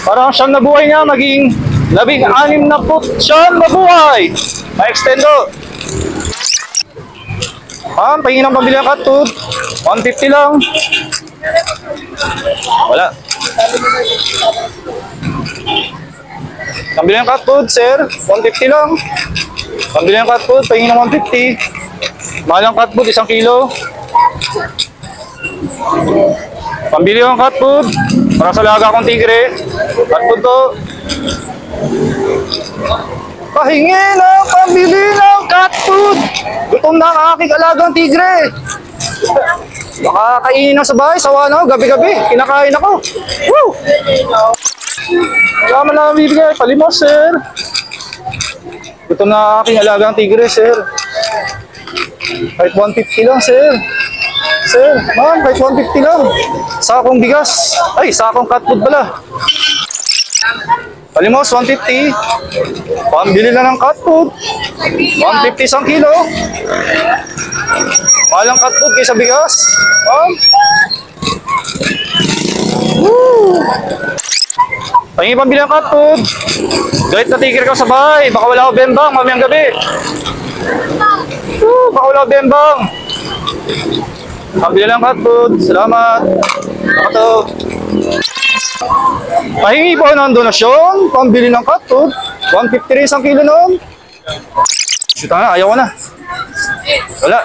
Parang siyam na buhay niya, maging 16 na po siyam na buhay. Ma-extendo. Ma'am, pahingin ng pambili ng cat food. 150 lang. Wala. Pambili ng cat food, sir. 150 lang. Pambili ng cat food, pahingin ng 150. Mahal ang cat food, 1 kilo. Pambili ng cat food. Para sa laga akong tigre. Cat food to. Pahingi ng pambili ng cat food. Gutom na ang aking alagang tigre. Baka kainin na sa bahay, sawa na ako, gabi-gabi. Kinakain ako. Woo! Wala man lang bibigay. Palimos, sir. Gutom na ang aking alagang tigre, sir. Kahit 150 lang, sir. Sir, man, kahit 150 lang. Sakong bigas. Ay, sakong cat food pala. Palimos, 150. Pambili na ng cat food. 150 isang kilo. Mahal ang cat food kaysa bigas. Pahingi pambili ng cat food. Galit na tigre ka sa bahay. Baka wala ako bembang mamayang gabi. Baka wala ako bembang. Pambili ng cat food. Salamat. Baka to. Pahingi po ng donasyon, pambili ng cat food, 150 rin isang kilo noon. Shoot na, ayaw ko na. Wala.